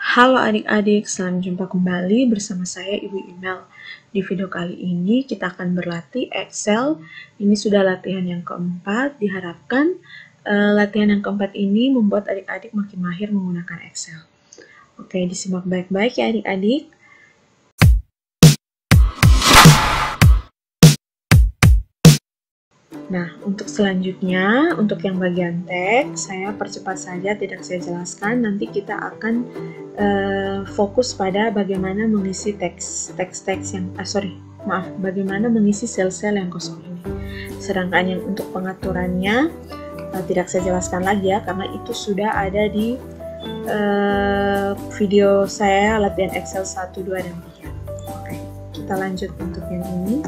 Halo adik-adik, selamat jumpa kembali bersama saya Ibu Imel. Di video kali ini kita akan berlatih Excel. Ini sudah latihan yang keempat. Diharapkan latihan yang keempat ini membuat adik-adik makin mahir menggunakan Excel. Oke, disimak baik-baik ya adik-adik. Nah, untuk selanjutnya, untuk yang bagian teks, saya percepat saja, tidak saya jelaskan. Nanti kita akan fokus pada bagaimana mengisi teks yang, bagaimana mengisi sel-sel yang kosong ini. Sedangkan yang untuk pengaturannya, tidak saya jelaskan lagi ya, karena itu sudah ada di video saya latihan Excel 1, 2, dan 3. Oke, kita lanjut untuk yang ini.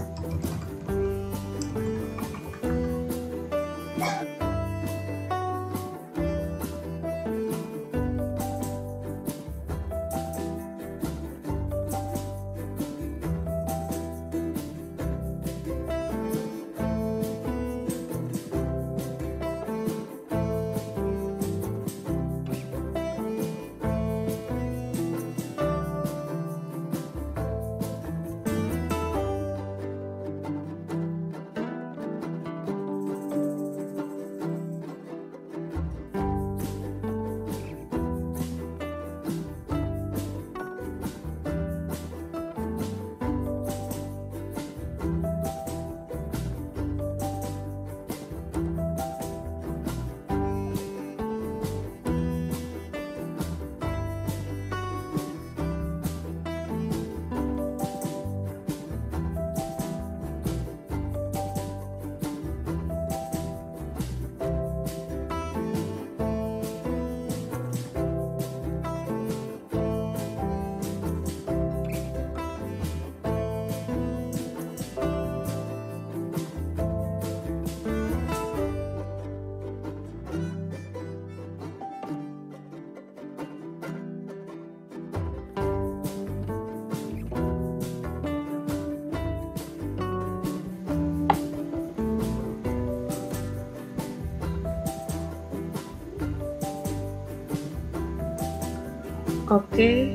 Oke,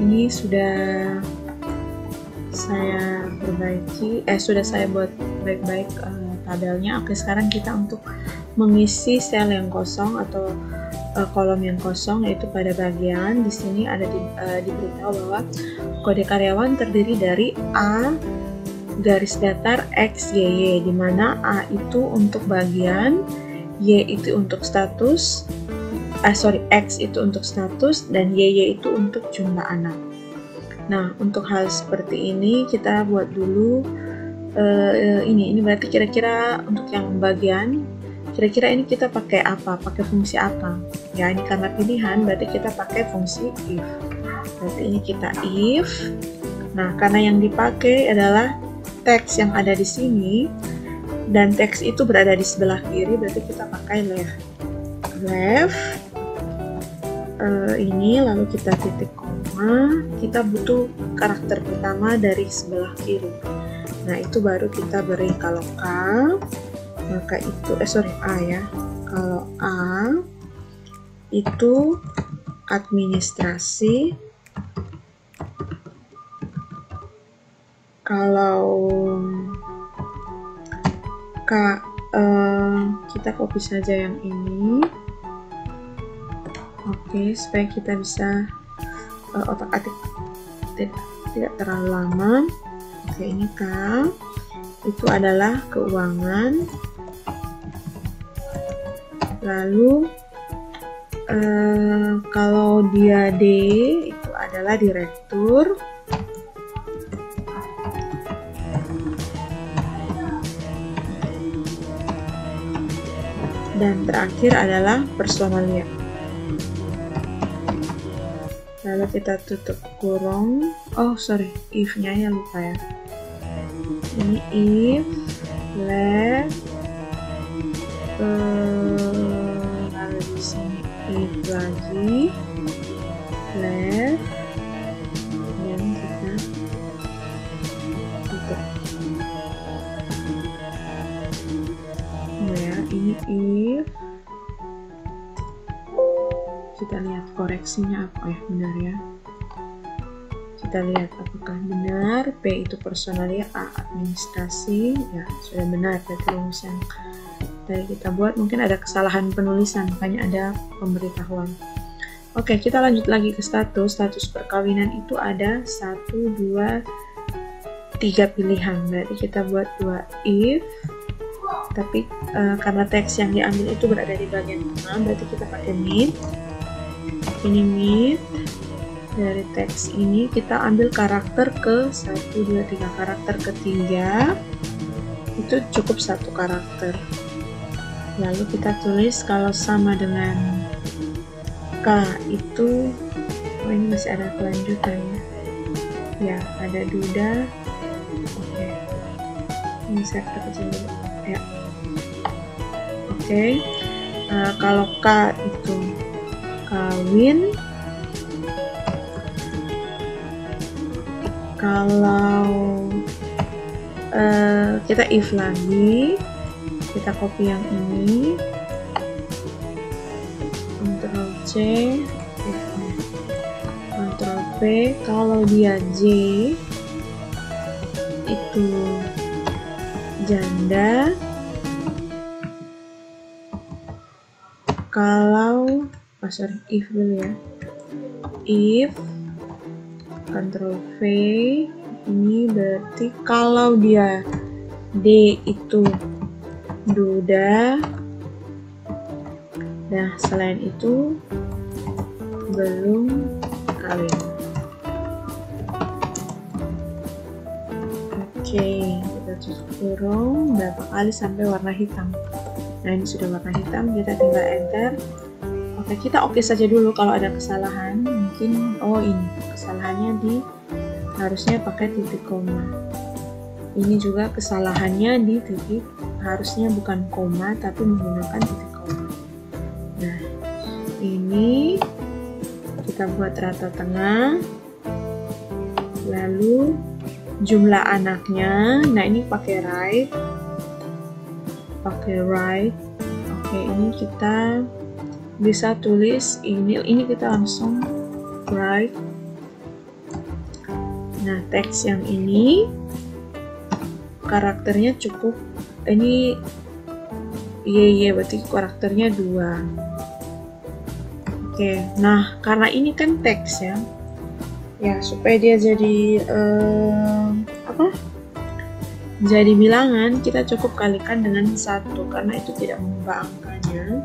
ini sudah saya perbaiki, sudah saya buat baik-baik tabelnya. Oke, sekarang kita untuk mengisi sel yang kosong atau kolom yang kosong, yaitu pada bagian di sini ada diberitahu bahwa kode karyawan terdiri dari A garis datar X Y Y, di mana A itu untuk bagian, Y itu untuk status, X itu untuk status, dan YY itu untuk jumlah anak. Nah, untuk hal seperti ini kita buat dulu ini berarti kira-kira untuk yang bagian, kira-kira ini kita pakai apa? Pakai fungsi apa? Ya, ini karena pilihan, berarti kita pakai fungsi if. Berarti ini kita if. Nah, karena yang dipakai adalah teks yang ada di sini, dan teks itu berada di sebelah kiri, berarti kita pakai left. Ini lalu kita titik koma, kita butuh karakter pertama dari sebelah kiri. Nah, itu baru kita beri. Kalau K, maka itu A ya. Kalau A itu administrasi. Kalau K, kita copy saja yang ini. Oke, supaya kita bisa otak-atik tidak terlalu lama. Oke, ini K itu adalah keuangan. Lalu kalau dia D itu adalah direktur. Dan terakhir adalah personalia. Lalu kita tutup kurung. If-nya ya lupa ya. Ini if, left, lalu di sini if lagi, left, dan kita tutup. Nah ya, ini if, kita lihat koreksinya apa ya, benar ya. Kita lihat apakah benar. P itu personalia, A administrasi. Ya, sudah benar. Berarti rumus yang tadi kita buat mungkin ada kesalahan penulisan, makanya ada pemberitahuan. Oke, kita lanjut lagi ke status. Status perkawinan itu ada 1, 2, 3 pilihan. Berarti kita buat 2 if. Tapi karena teks yang diambil itu berada di bagian tengah, berarti kita pakai mid. Ini mid. Dari teks ini kita ambil karakter ke 1, 2, 3. Karakter ketiga itu cukup 1 karakter. Lalu kita tulis kalau sama dengan K itu, oh ini masih ada kelanjutannya ya, ada duda. Oke, ini saya perkecil dulu ya. Oke, kalau K itu kawin, kalau kita if lagi, kita copy yang ini, Ctrl C, Ctrl V. Kalau dia J itu janda, kalau if dulu ya, if Ctrl V, ini berarti kalau dia D itu duda. Nah, selain itu belum kawin. Oke, kita tutup kurung berapa kali sampai warna hitam. Nah, ini sudah warna hitam, kita tinggal enter. Oke, kita oke saja dulu. Kalau ada kesalahan, mungkin ini kesalahannya harusnya pakai titik koma. Ini juga kesalahannya di titik, harusnya bukan koma tapi menggunakan titik koma. Nah, ini kita buat rata tengah. Lalu jumlah anaknya, nah ini pakai right. Oke, ini kita bisa tulis ini kita langsung right. Nah, teks yang ini karakternya cukup, ini berarti karakternya 2. Oke, nah karena ini kan teks ya, supaya dia jadi jadi bilangan, kita cukup kalikan dengan 1 karena itu tidak mengubah angkanya.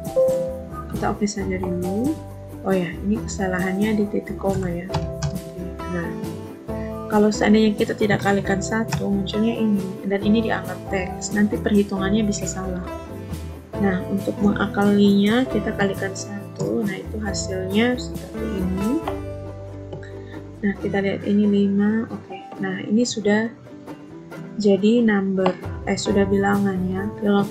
Kita oke saja dulu. Oh ya, ini kesalahannya di titik koma ya. Nah, kalau seandainya kita tidak kalikan 1, munculnya ini, dan ini dianggap teks, nanti perhitungannya bisa salah. Nah, untuk mengakalinya kita kalikan 1, nah itu hasilnya seperti ini. Nah, kita lihat ini 5, oke. Nah, ini sudah jadi sudah bilangan ya. Kalau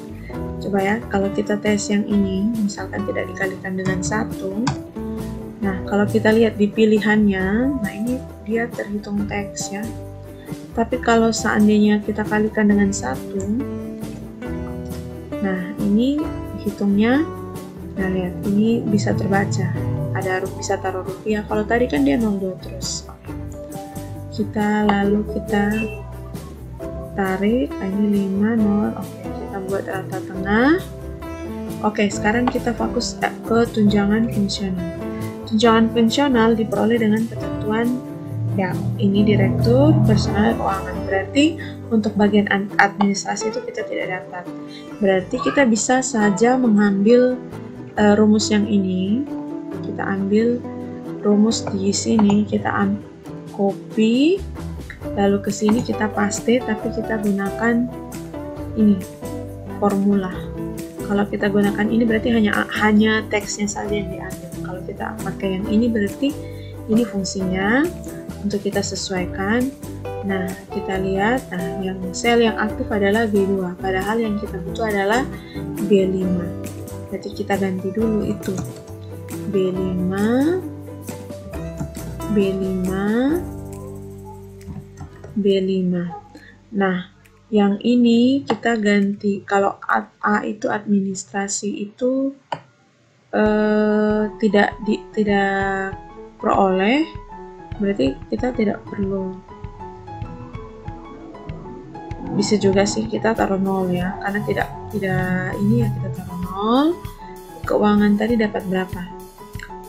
coba ya, kalau kita tes yang ini, misalkan tidak dikalikan dengan 1, nah kalau kita lihat di pilihannya, nah ini dia terhitung teks ya. Tapi kalau seandainya kita kalikan dengan 1, nah ini hitungnya, nah lihat ini bisa terbaca, bisa taruh rupiah. Kalau tadi kan dia 02 terus. Lalu kita tarik, ini 5, 0. Oke, kita buat rata tengah. Oke, sekarang kita fokus ke tunjangan fungsional. Tunjangan fungsional diperoleh dengan ketentuan ya, ini direktur personal keuangan. Berarti untuk bagian administrasi itu kita tidak dapat. Berarti kita bisa saja mengambil rumus yang ini. Kita ambil rumus di sini, kita copy, lalu ke sini kita paste, tapi kita gunakan ini formula. Kalau kita gunakan ini berarti hanya teksnya saja yang diambil. Kalau kita pakai yang ini berarti ini fungsinya untuk kita sesuaikan. Nah, kita lihat, nah yang sel yang aktif adalah B2, padahal yang kita butuh adalah B5. Berarti kita ganti dulu itu B5, B5. Nah, yang ini kita ganti, kalau A itu administrasi itu tidak peroleh, berarti kita tidak perlu. Bisa juga sih kita taruh 0 ya, karena tidak ini ya, kita taruh 0. Keuangan tadi dapat berapa?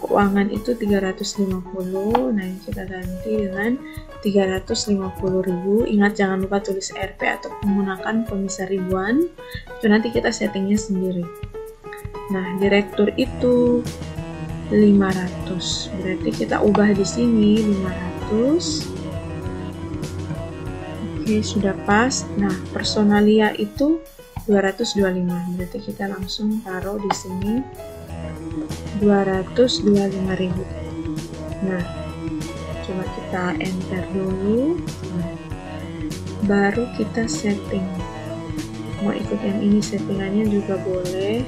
Keuangan itu 350. Nah, ini kita ganti dengan 350.000. Ingat jangan lupa tulis Rp atau menggunakan pemisah ribuan. Itu nanti kita settingnya sendiri. Nah, direktur itu 500. Berarti kita ubah di sini 500. Oke, sudah pas. Nah, personalia itu 225. Berarti kita langsung taruh di sini 225.000. Nah, coba kita enter dulu. Nah, baru kita setting. Mau ikut yang ini settingannya juga boleh.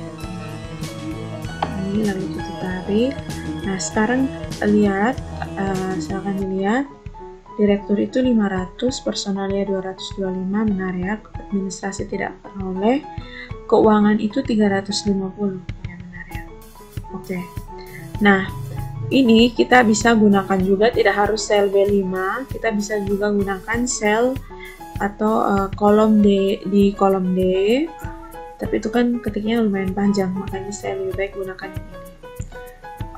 Ini lalu kita tarik. Nah, sekarang lihat, silahkan dilihat. Direktur itu 500, personalia 225, benar ya. Administrasi tidak peroleh. Keuangan itu 350, ya benar ya. Oke. Nah, ini kita bisa gunakan juga, tidak harus sel B5, kita bisa juga gunakan sel atau kolom D di kolom D. Tapi itu kan ketiknya lumayan panjang, makanya saya lebih baik gunakan ini.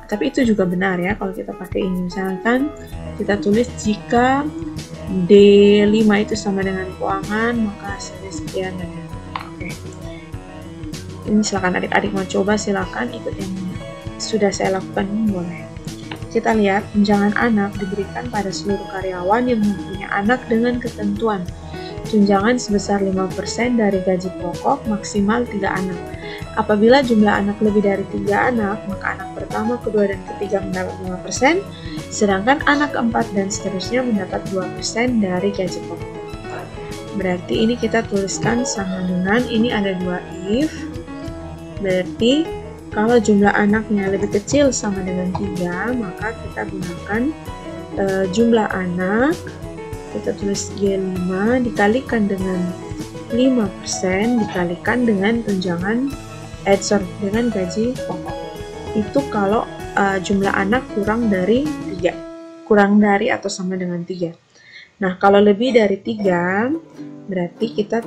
Tapi itu juga benar ya kalau kita pakai ini. Misalkan kita tulis jika D5 itu sama dengan keuangan, maka hasilnya sekian. Oke. Ini silakan adik-adik mau coba, silakan ikut yang sudah saya lakukan ini boleh. Kita lihat tunjangan anak diberikan pada seluruh karyawan yang mempunyai anak dengan ketentuan tunjangan sebesar 5% dari gaji pokok maksimal 3 anak. Apabila jumlah anak lebih dari 3 anak, maka anak pertama, kedua, dan ketiga mendapat 5%, sedangkan anak keempat dan seterusnya mendapat 2% dari gaji pokok. Berarti ini kita tuliskan sama dengan, ini ada 2 if, berarti kalau jumlah anaknya lebih kecil sama dengan 3, maka kita gunakan jumlah anak, kita tulis G5 dikalikan dengan 5% dikalikan dengan tunjangan dengan gaji pokok. Itu kalau jumlah anak kurang dari 3, kurang dari atau sama dengan 3. Nah, kalau lebih dari 3 berarti kita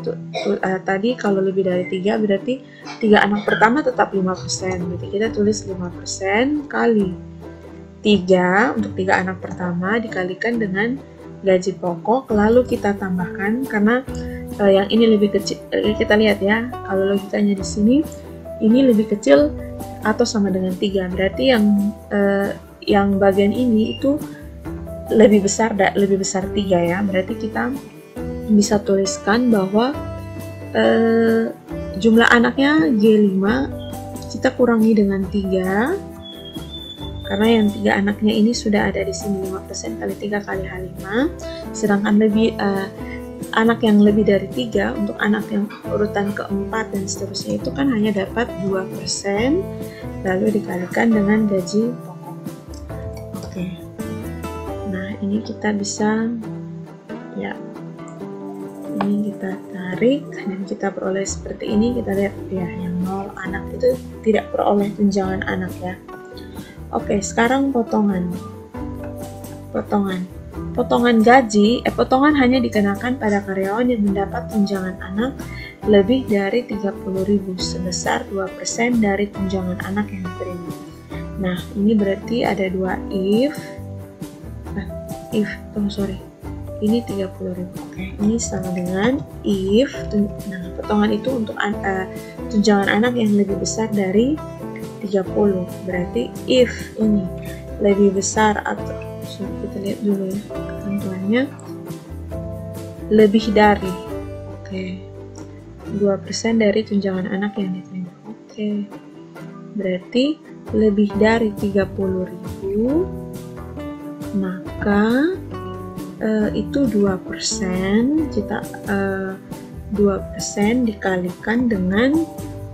tadi kalau lebih dari 3 berarti 3 anak pertama tetap 5%. Berarti kita tulis 5% kali 3 untuk 3 anak pertama dikalikan dengan gaji pokok, lalu kita tambahkan karena yang ini lebih kecil. Kita lihat ya, kalau logikanya di sini ini lebih kecil atau sama dengan 3, berarti yang bagian ini itu lebih besar 3 ya. Berarti kita bisa tuliskan bahwa jumlah anaknya G5 kita kurangi dengan 3 karena yang 3 anaknya ini sudah ada di sini 5% kali 3 kali H5, sedangkan anak yang lebih dari 3 untuk anak yang urutan keempat dan seterusnya itu kan hanya dapat 2% lalu dikalikan dengan gaji pokok. Oke. Nah, ini kita bisa ya, ini kita tarik dan kita peroleh seperti ini. Kita lihat ya, yang 0 anak itu tidak peroleh tunjangan anak ya. Oke, sekarang potongan gaji, potongan hanya dikenakan pada karyawan yang mendapat tunjangan anak lebih dari 30.000 sebesar 2% dari tunjangan anak yang diterima. Nah, ini berarti ada 2 ini 30.000. Oke, ini sama dengan if, nah potongan itu untuk tunjangan anak yang lebih besar dari 30. Berarti if ini lebih besar atau kita lihat dulu ya ketentuannya, lebih dari 2% dari tunjangan anak yang diterima. Oke. Berarti lebih dari 30.000 maka itu 2%, kita 2% dikalikan dengan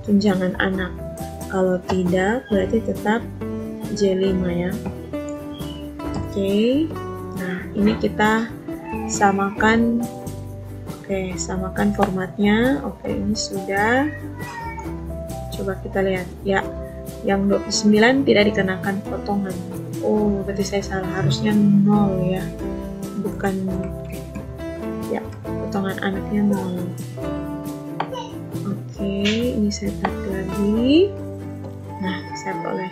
tunjangan anak. Kalau tidak berarti tetap J5 ya. Oke. Nah, ini kita samakan. Oke, samakan formatnya. Oke, ini sudah. Coba kita lihat ya. yang 29 tidak dikenakan potongan. Oh, berarti saya salah, harusnya 0 ya, bukan ya, potongan anaknya 0. Oke, ini saya tarik lagi. Nah, saya boleh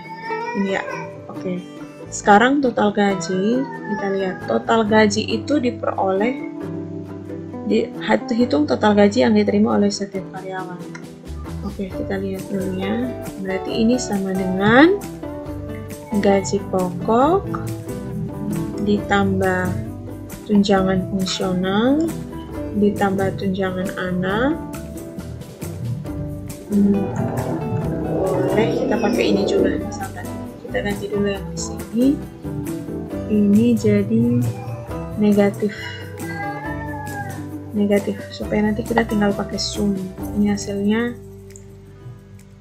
ini ya. Oke, sekarang total gaji, kita lihat total gaji itu diperoleh, hitung total gaji yang diterima oleh setiap karyawan. Oke, kita lihat dulu ya. Berarti ini sama dengan gaji pokok ditambah tunjangan fungsional ditambah tunjangan anak. Boleh kita pakai ini juga, misalkan kita ganti dulu yang di sini. Ini jadi negatif supaya nanti kita tinggal pakai sum. Ini hasilnya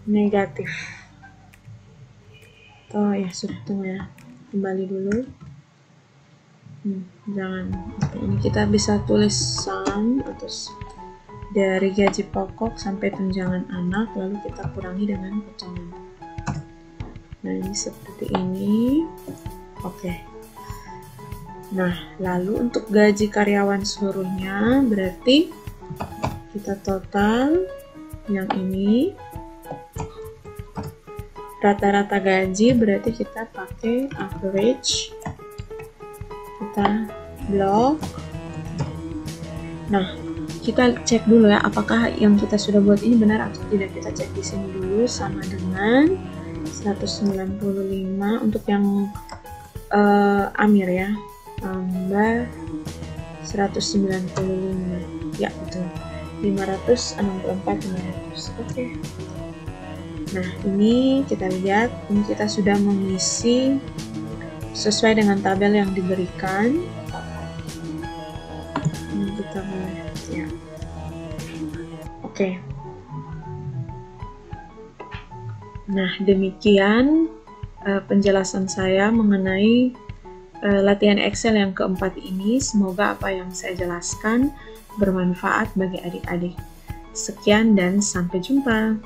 negatif. Oh ya, sudah, tunggu ya, kembali dulu. Jangan. Oke, ini kita bisa tulis sum atau dari gaji pokok sampai tunjangan anak, lalu kita kurangi dengan potongan. Nah, ini seperti ini. Oke. Nah, lalu untuk gaji karyawan seluruhnya, berarti kita total yang ini. Rata-rata gaji berarti kita pakai average, kita blok. Nah, kita cek dulu ya, apakah yang kita sudah buat ini benar atau tidak. Kita cek di sini dulu, sama dengan 195 untuk yang Amir ya, tambah 195 ya, betul, 564. Oke. Nah, ini kita lihat, ini kita sudah mengisi sesuai dengan tabel yang diberikan. Ini kita boleh ya. Oke. Nah, demikian penjelasan saya mengenai latihan Excel yang keempat ini. Semoga apa yang saya jelaskan bermanfaat bagi adik-adik. Sekian dan sampai jumpa.